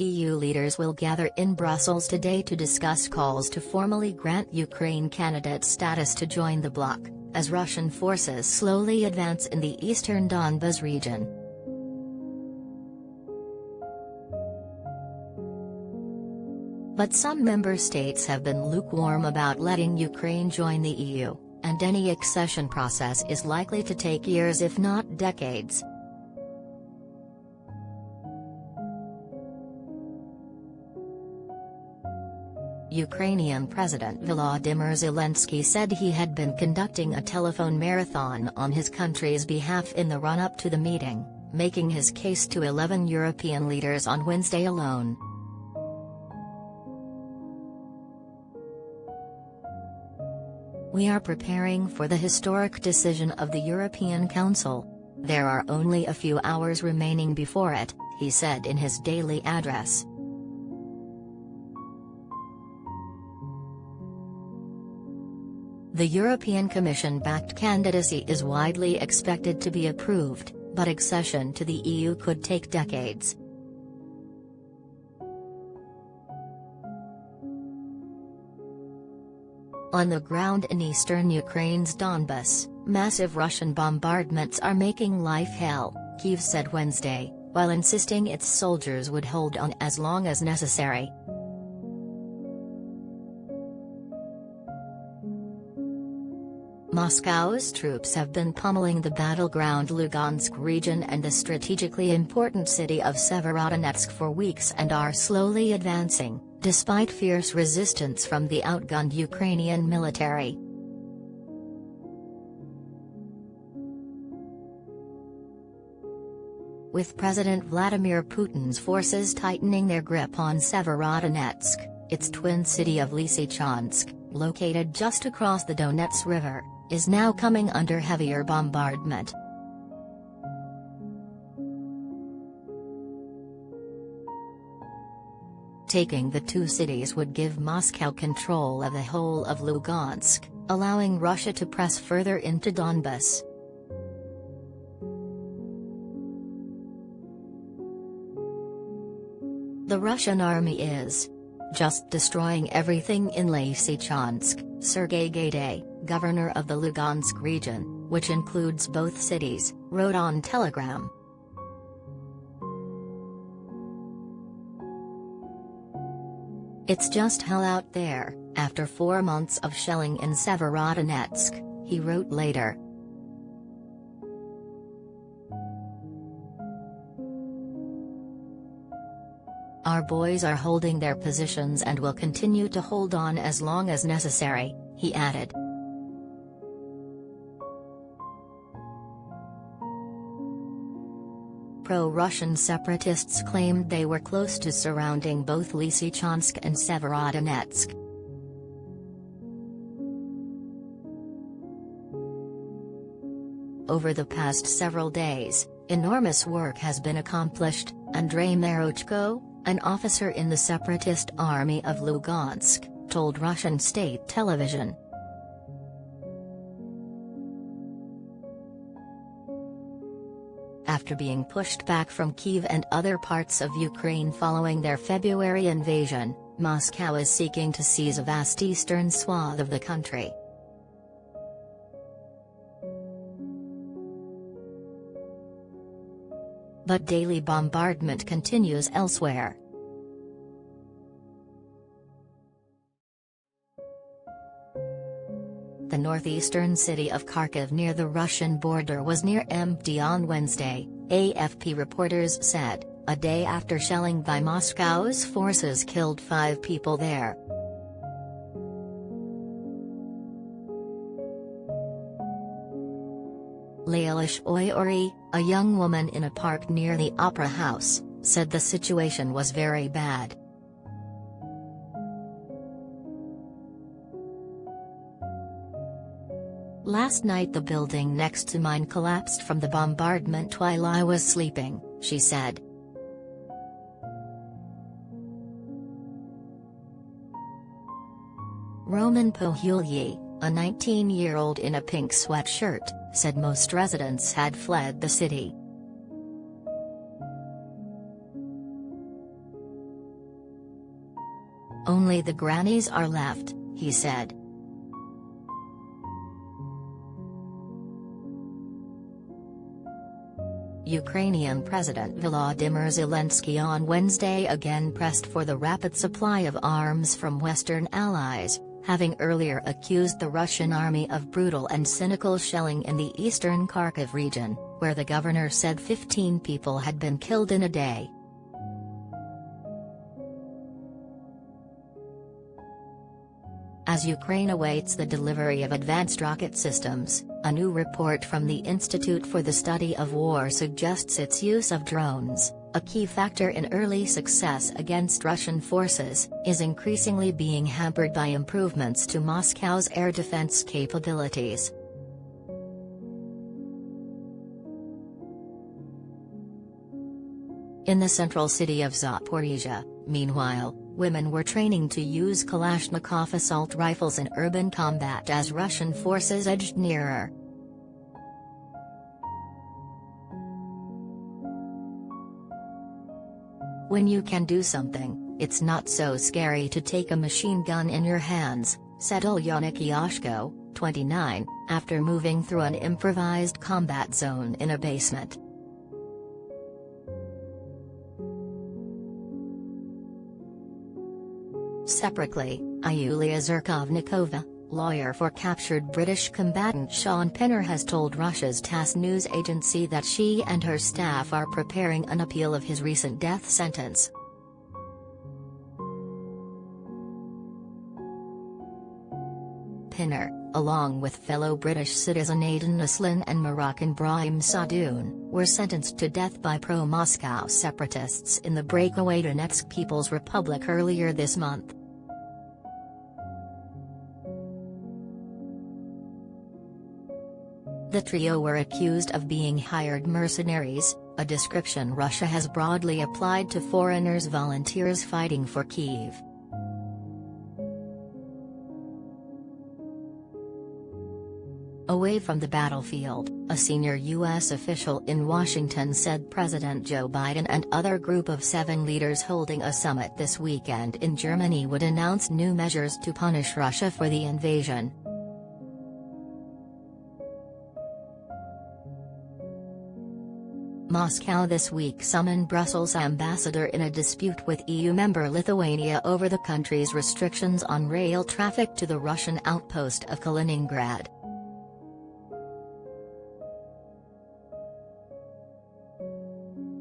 EU leaders will gather in Brussels today to discuss calls to formally grant Ukraine candidate status to join the bloc, as Russian forces slowly advance in the eastern Donbas region. But some member states have been lukewarm about letting Ukraine join the EU, and any accession process is likely to take years if not decades. Ukrainian President Volodymyr Zelensky said he had been conducting a telephone marathon on his country's behalf in the run-up to the meeting, making his case to 11 European leaders on Wednesday alone. "We are preparing for the historic decision of the European Council. There are only a few hours remaining before it," he said in his daily address. The European Commission-backed candidacy is widely expected to be approved, but accession to the EU could take decades. On the ground in eastern Ukraine's Donbas, massive Russian bombardments are making life hell, Kyiv said Wednesday, while insisting its soldiers would hold on as long as necessary. Moscow's troops have been pummeling the battleground Lugansk region and the strategically important city of Severodonetsk for weeks and are slowly advancing, despite fierce resistance from the outgunned Ukrainian military. With President Vladimir Putin's forces tightening their grip on Severodonetsk, its twin city of Lysychansk, located just across the Donets River, is now coming under heavier bombardment. Taking the two cities would give Moscow control of the whole of Lugansk, allowing Russia to press further into Donbas. The Russian army is just destroying everything in Lysychansk, Sergei Gaidai, governor of the Lugansk region, which includes both cities, wrote on Telegram. "It's just hell out there, after 4 months of shelling in Severodonetsk," he wrote later. "Our boys are holding their positions and will continue to hold on as long as necessary," he added. Pro-Russian separatists claimed they were close to surrounding both Lysychansk and Severodonetsk. Over the past several days, enormous work has been accomplished, Andrei Marochko, an officer in the separatist army of Lugansk, told Russian state television. After being pushed back from Kyiv and other parts of Ukraine following their February invasion, Moscow is seeking to seize a vast eastern swath of the country. But daily bombardment continues elsewhere. The northeastern city of Kharkiv near the Russian border was near empty on Wednesday, AFP reporters said, a day after shelling by Moscow's forces killed 5 people there. Leilish Oyori, a young woman in a park near the Opera House, said the situation was very bad. "Last night the building next to mine collapsed from the bombardment while I was sleeping," she said. Roman Pohulyi, a 19-year-old in a pink sweatshirt, said most residents had fled the city. Only the grannies are left, he said. Ukrainian President Volodymyr Zelensky on Wednesday again pressed for the rapid supply of arms from Western allies, having earlier accused the Russian army of brutal and cynical shelling in the eastern Kharkiv region, where the governor said 15 people had been killed in a day. As Ukraine awaits the delivery of advanced rocket systems, a new report from the Institute for the Study of War suggests its use of drones, a key factor in early success against Russian forces, is increasingly being hampered by improvements to Moscow's air defense capabilities. In the central city of Zaporizhzhia, meanwhile, women were training to use Kalashnikov assault rifles in urban combat as Russian forces edged nearer. When you can do something, it's not so scary to take a machine gun in your hands, said Ulyana Kiyashko, 29, after moving through an improvised combat zone in a basement. Separately, Yulia Zherkovnikova, lawyer for captured British combatant Sean Penner, has told Russia's TASS news agency that she and her staff are preparing an appeal of his recent death sentence. Penner, along with fellow British citizen Aidan Naslin and Moroccan Brahim Sadoun, were sentenced to death by pro-Moscow separatists in the breakaway Donetsk People's Republic earlier this month. The trio were accused of being hired mercenaries, a description Russia has broadly applied to foreigners volunteers fighting for Kyiv. Away from the battlefield, a senior U.S. official in Washington said President Joe Biden and other group of 7 leaders holding a summit this weekend in Germany would announce new measures to punish Russia for the invasion. Moscow this week summoned Brussels' ambassador in a dispute with EU member Lithuania over the country's restrictions on rail traffic to the Russian outpost of Kaliningrad.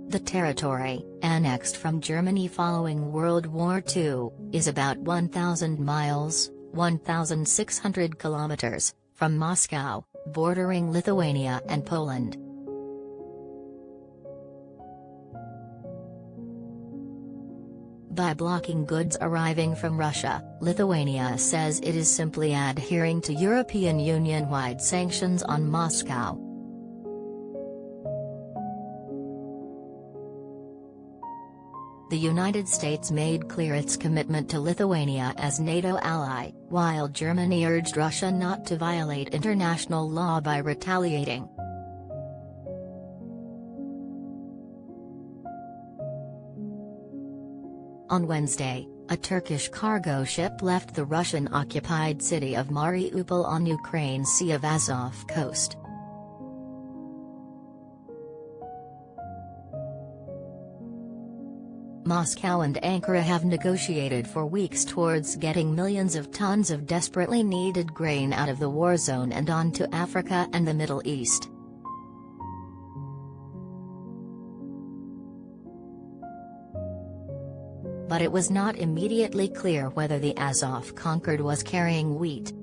The territory, annexed from Germany following World War II, is about 1,000 miles, 1,600 kilometers, from Moscow, bordering Lithuania and Poland. By blocking goods arriving from Russia, Lithuania says it is simply adhering to European Union-wide sanctions on Moscow. The United States made clear its commitment to Lithuania as NATO ally, while Germany urged Russia not to violate international law by retaliating. On Wednesday, a Turkish cargo ship left the Russian-occupied city of Mariupol on Ukraine's Sea of Azov coast. Moscow and Ankara have negotiated for weeks towards getting millions of tons of desperately needed grain out of the war zone and onto Africa and the Middle East. But it was not immediately clear whether the Azov conquered was carrying wheat,